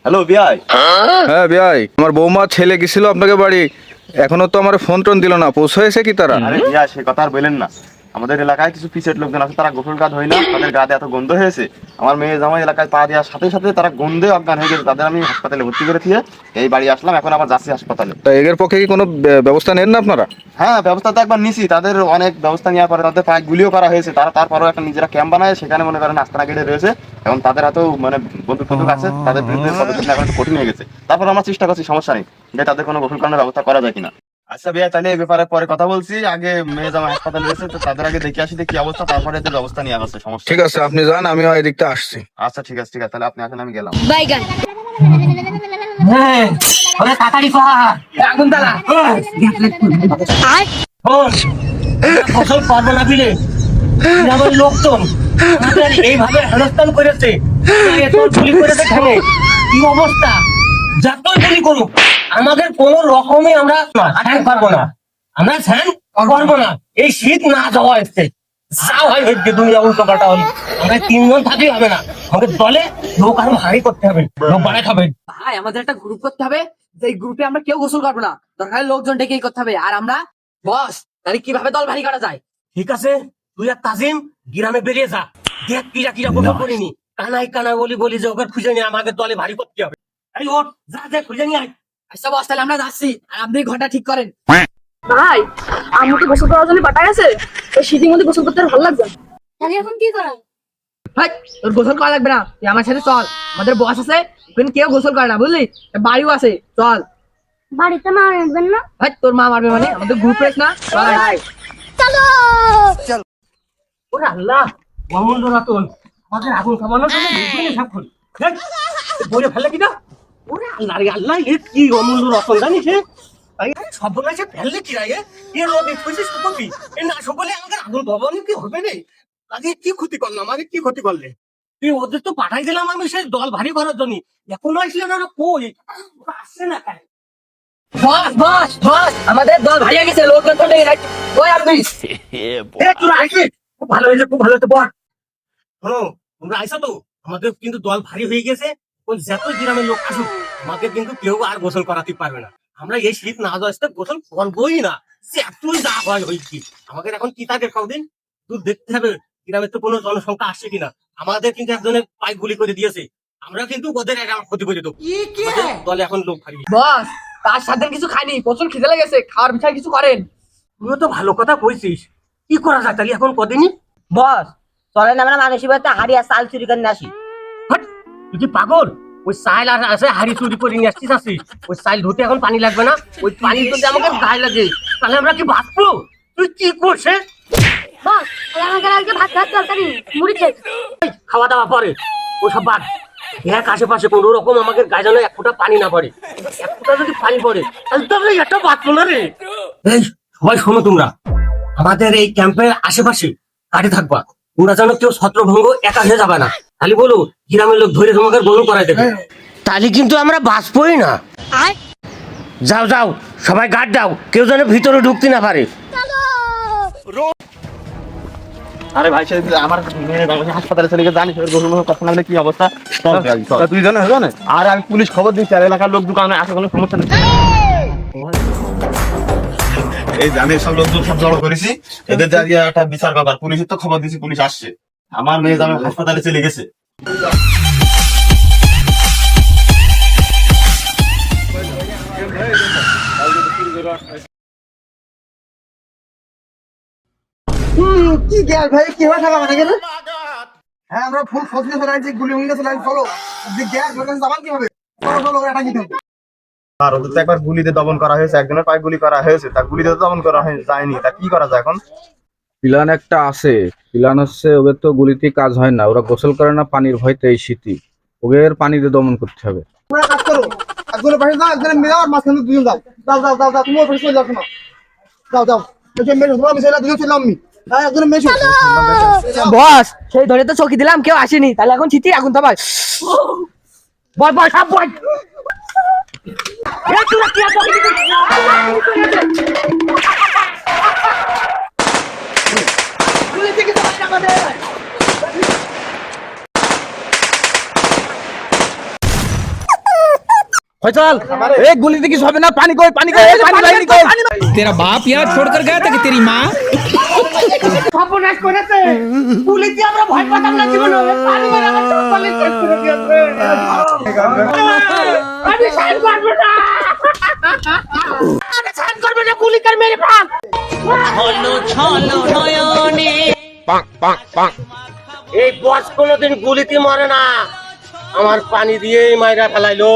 Hello বিআই। হ্যাঁ বিআই, আমার বৌমা ছেলে গেছিল আপনাকে বাড়ি, এখনো তো আমার ফোন টোন দিল না। পৌঁছেছে কি তারা? আরে বিআই সে কথা আর বলেন না। আমাদের এলাকায় কিছু পিছের লোকজন আছে, তারা গোসল কাজ হয় না, তাদের গাতে এত গন্ধ হয়েছে। আমার মেয়ে জামাই এলাকায় পা দেওয়ার সাথে সাথে তারা গন্ধে অজ্ঞান হয়ে গেছে। তাদের আমি হাসপাতালে ভর্তি করে দিয়ে এই বাড়ি আসলাম, এখন আবার যাচ্ছি হাসপাতালে। তা এদের পক্ষে কি কোনো ব্যবস্থা নেন না আপনারা? হ্যাঁ, ব্যবস্থা তো একবার নিছি। তাদের অনেক ব্যবস্থা নেওয়ার পরে তাদের পায়ে গুলিও করা হয়েছে। তারা তারপরেও একটা নিজেরা ক্যাম্প বানায়, সেখানে মনে করেন আস্তানা কেটে রয়েছে। এখন তাদের হাতেও মানে বন্দুক টন্দুক আছে, তাদের বিরুদ্ধে পদক্ষেপ এখন একটু কঠিন হয়ে গেছে। তারপর আমরা চেষ্টা করছি, সমস্যা নেই, যে তাদের কোনো গোসল করানোর ব্যবস্থা করা যায় কিনা। আচ্ছা ভাইয়া, তাহলে এই ব্যাপারে পরে কথা বলছি। আগে মেয়ে জামা হাসপাতালে রয়েছে, তো তাদের আগে দেখে আসি কি অবস্থা, তারপরে এদের ব্যবস্থা নিয়ে আসছে। সমস্যা ঠিক আছে, আপনি যান, আমিও এদিকটা আসছি। আচ্ছা ঠিক আছে, ঠিক আছে, তাহলে আপনি আসেন, আমি গেলাম। বাইগান হ্যাঁ, ওরে তাড়াতাড়ি কর, আগুন জ্বালা। শোন, ফসল পারবো না বিলে গ্রামের লোকজন আমাদের এইভাবে হেনস্থান করেছে, এত গুলি করেছে ঠেঙে, কি অবস্থা। যতই গুলি করুক আমাদের কোন রকমে আমরা ঠ্যাং পারবো না, আমরা ঠ্যাং করবো না। এই শীত না যাওয়া এসছে, যা হয় হচ্ছে দুনিয়া উল্টো পাল্টা হল। আমরা তিনজন থাকলেই হবে না, আমাদের দলে লোক আরো ভারী করতে হবে, লোক বাড়াতে হবে। ভাই আমাদের একটা গ্রুপ করতে হবে, যে গ্রুপে আমরা কেউ গোসল করবো না, দরকার লোকজন ডেকেই করতে হবে। আর আমরা বস, তাহলে কিভাবে দল ভারী করা যায়? ঠিক আছে, তুই আর তাজিম গ্রামে বেরিয়ে যা, দেখ কিরা কিরা গোসল করিনি, কানাই কানা বলি বলি যে ওকে খুঁজে নিয়ে আমাকে দলে ভারী করতে হবে। এই ওঠ, যা যা খুঁজে নিয়ে আয়। আচ্ছা বস, তাহলে আমরা যাচ্ছি, আর আপনি ঘন্টা ঠিক করেন। ভাই আমি তো গোসল করার জন্য পাঠা গেছে, এই শীতের মধ্যে গোসল করতে আর ভালো লাগবে না। তাহলে এখন কি করা? ভাই তোর গোসল করা লাগবে না, তুই আমার সাথে চল। আমাদের বস আছে, ওখানে কেউ গোসল করে না, বুঝলি? বাড়িও আছে, চল। বাড়িতে মা আসবেন না? ভাই তোর মা মারবে মানে? আমাদের গ্রুপ রেস না, চল। চলো। ওরে আল্লাহ, অমূল্য রতন, আমাদের আগুন খামানোর জন্য বিজ্ঞানী সব করি বলে ফেলে কিনা। ওরে আল্লাহ রে আল্লাহ, এ কি অমূল্য রতন জানিস? সব বলে ফেললে কি রায়, এ রোদে খুঁজে সকলি এ না সকলে আমাদের আগুন ভবনে কি হবে রে? আজকে কি ক্ষতি করলো, আমাকে কি ক্ষতি করলে? তুই ওদের তো পাঠাই দিলাম আমি সেই দল ভারী করার জন্য, এখনো আসলে না, কই ওরা আসছে না কেন? বস বস বস, আমাদের দল ভারী হয়ে গেছে, লোকজন তো ডেকে রাখছি। ওই আপনি এ তোরা আসবি, খুব ভালো হয়েছে, খুব ভালো হয়েছে। বল শোনো, তোমরা আইসা তো, আমাদের কিন্তু দল ভারী হয়ে গেছে। ওই যত গ্রামের লোক আসুক, আমাকে কিন্তু কেউ আর গোসল করাতে পারবে না। আমরা এই শীত না যাওয়া গোসল করবোই না, সে এতই যা হয় হয়েছি। আমাদের এখন কি থাকে কদিন তুই দেখতে হবে গ্রামের তো কোনো জনসংখ্যা আসছে কিনা। আমাদের কিন্তু একজনের পায়ে গুলি করে দিয়েছে, আমরা কিন্তু ওদের একটা ক্ষতি করে দেবো। আমাদের দলে এখন লোক ভারী। বস, তার সাথে কিছু খাইনি, প্রচুর খিদে লেগেছে, খাওয়ার বিষয় কিছু করেন। তুইও তো ভালো কথা কইছিস, কি করা যায় তাহলে এখন কদিনই? বস চলেন আমরা মানুষের বাড়িতে হাড়ি আর চাল চুরি করে নিয়ে আসি। হাট, তুই কি পাগল? ওই চাইল আর আছে হাড়ি চুরি করে নিয়ে আসছিস আসিস, ওই চাইল ধুতে এখন পানি লাগবে না, ওই পানি যদি আমাকে গায়ে লাগে তাহলে আমরা কি বাঁচবো? তুই কি করছে? বস, আমাদের আজকে ভাত ভাত তরকারি মুড়ি খেয়ে খাওয়া দাওয়া পরে ওসব বাদ, দেখ আশেপাশে কোন রকম আমাকে গায়ে যেন এক ফোঁটা পানি না পড়ে। এক ফোঁটা যদি পানি পড়ে তাহলে তো আমরা একটা বাঁচবো না রে। এই সবাই শোনো, তোমরা আমাদের এই ক্যাম্পের আশেপাশে কাটে থাকবা, তোমরা যেন কেউ ছত্রভঙ্গ একা হয়ে যাবে না। খালি বলো গ্রামের লোক ধরে তোমাকে গোল করাই দেবে, তাহলে কিন্তু আমরা বাঁচবোই না। যাও যাও, সবাই গার্ড দাও, কেউ যেন ভিতরে ঢুকতে না পারে। আরে ভাই, সে আমার মেয়ে হাসপাতালে চলে গেছে, জানিস ওর গোসল কখন লাগলে কি অবস্থা। চল ভাই, চল। তুই জানো জানে? আর আমি পুলিশ খবর দিচ্ছি, আর এলাকার লোক দোকানে আসে, কোনো সমস্যা নেই। এই যে আমি সব লোকজন সব জড়ো করেছি, এদের জায়গায় একটা বিচার ব্যাপার। পুলিশের তো খবর দিয়েছি, পুলিশ আসছে। আমার মেয়ে জামাই হাসপাতালে চলে গেছে। কি গ্যাস ভাই, কি হয়ে থাকা মানে গেলে? হ্যাঁ, আমরা ফুল ফসলে চলে আসছি, গুলি উঙ্গে চলে আসছি, চলো। গ্যাস ভেতরে যাবেন কিভাবে? চলো চলো, এটা কি হবে? আর ওদের তো একবার গুলিতে দমন করা হয়েছে, একজনের পায়ে গুলি করা হয়েছে, তা গুলিতে তো দমন করা যায়নি, তা কি করা যায় এখন? প্ল্যান একটা আছে, প্ল্যান হচ্ছে ওদের তো গুলিতে কাজ হয় না, ওরা গোসল করে না পানির ভয়তে এই শীতে, ওদের পানিতে দমন করতে হবে। তোমরা কাজ করো, একজনের পাশে যাও, একজনের মেয়ে আর মাঝখানে দুজন যাও। যাও যাও যাও যাও, তুমি ওর পাশে চলে যাও, শোনো। যাও যাও, তোমরা মিশাইলা, দুজন চলে আমি। হ্যাঁ, একজনের মেয়ে। বস, সেই ধরে তো চৌকি দিলাম, কেউ আসেনি, তাহলে এখন চিঠি আগুন থামাই। বল বল, সব বল। এ তোরা কি আছো? গুলি থেকে তো বাইরে আমাদের। ফয়সাল এই গুলিতে কিছু হবে না, পানি কই, পানি কই, এই পানি বাহিনী কই। तेरा बाप यार छोड़कर गया था कि तेरी माँ? সর্বনাশ করেছে পুলিশে আমরা ভয় পেতাম না জীবনে পানি মেরে আমার সব কলেজ শেষ করে দিয়েছে আমি সাইন করব না আমি সাইন করব না গুলি করে মেরে প্রাণ হলো ছলো নয়নে পাক পাক পাক এই বস কোনোদিন গুলিতে মরে না আমার পানি দিয়েই মাইরা ফেলাইলো